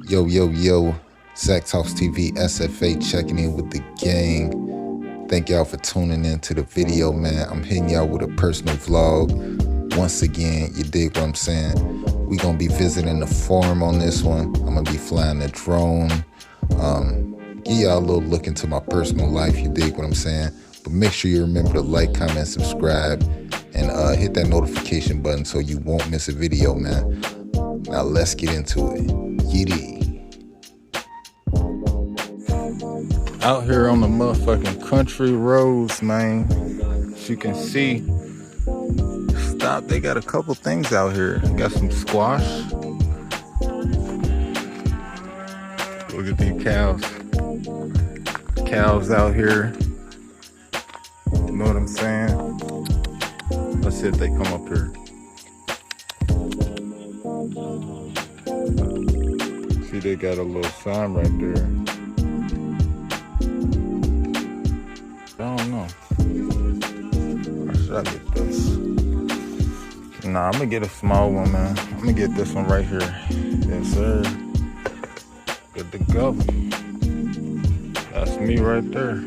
Yo, Zaktawkstv SFA checking in with the gang. Thank y'all for tuning in to the video, man. I'm hitting y'all with a personal vlog. Once again, you dig what I'm saying? We gonna be visiting the farm on this one. I'm gonna be flying the drone. Give y'all a little look into my personal life, you dig what I'm saying? But make sure you remember to like, comment, subscribe, and hit that notification button so you won't miss a video, man. Now let's get into it. Yiddy. Out here on the motherfucking country roads, man. As you can see, stop. They got a couple things out here. Got some squash. Look at these cows. Cows out here. You know what I'm saying? Let's see if they come up here. See, they got a little sign right there. I don't know. Or should I get this? Nah, I'm gonna get a small one, man. I'm gonna get this one right here. Yes, sir. Good to go. That's me right there.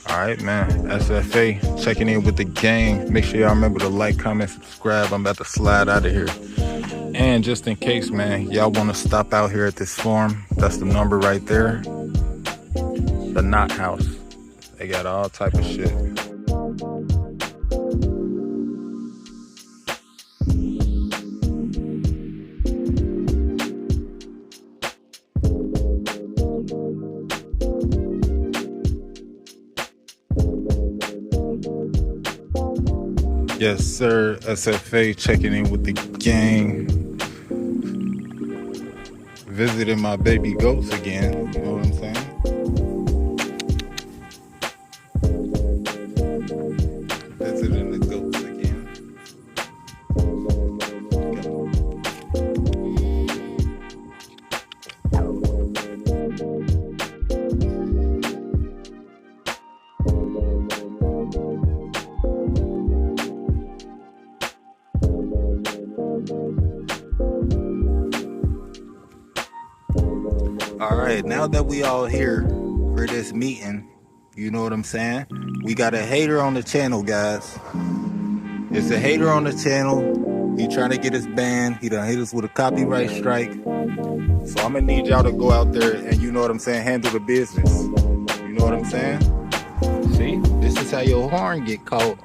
Alright, man. SFA checking in with the gang. Make sure y'all remember to like, comment, subscribe. I'm about to slide out of here. And just in case, man, y'all want to stop out here at this farm, that's the number right there. The Knot House. They got all type of shit. Yes, sir. SFA checking in with the gang. Visiting my baby goats again. You know what I'm saying? Visiting the goats again. All right, now that we all here for this meeting, you know what I'm saying? We got a hater on the channel, guys. It's a hater on the channel. He trying to get us banned. He done hit us with a copyright strike. So I'm gonna need y'all to go out there and, you know what I'm saying, handle the business. You know what I'm saying? See, this is how your horn get caught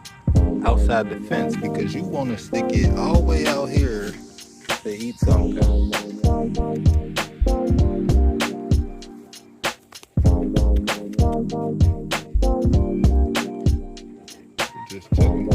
outside the fence because you want to stick it all the way out here to eat something. Just checking.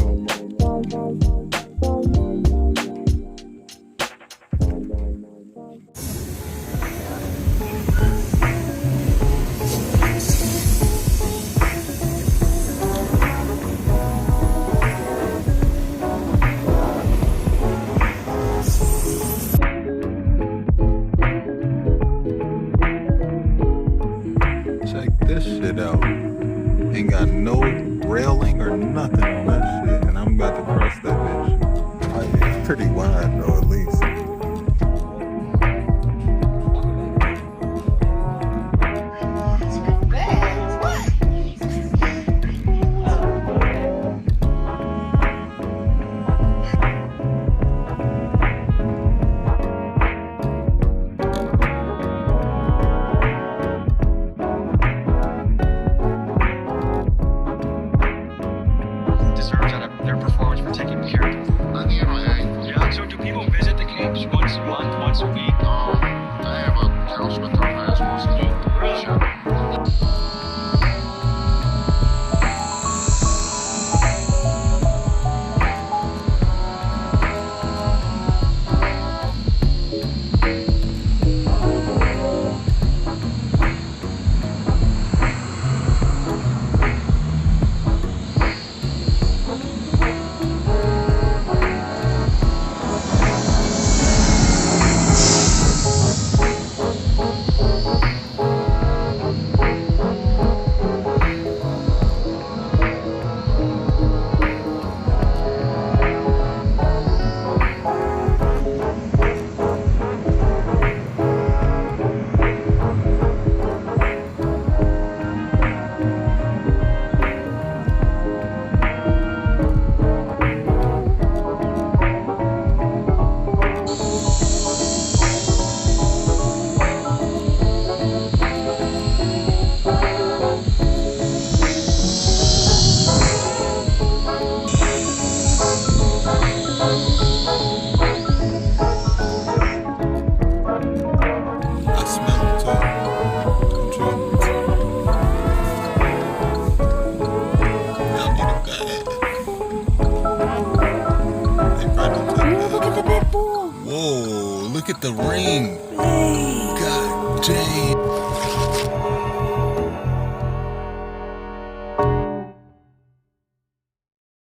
Check this shit out. Ain't got no railing or nothing on that shit, and I'm about to cross that bitch. Like, it's pretty wide though, at least. Their performance for taking care of them. Yeah, so do people visit the camps once a month, once a week? I have a house with our last once a week. Really? Sure. Look at the ring. God dang.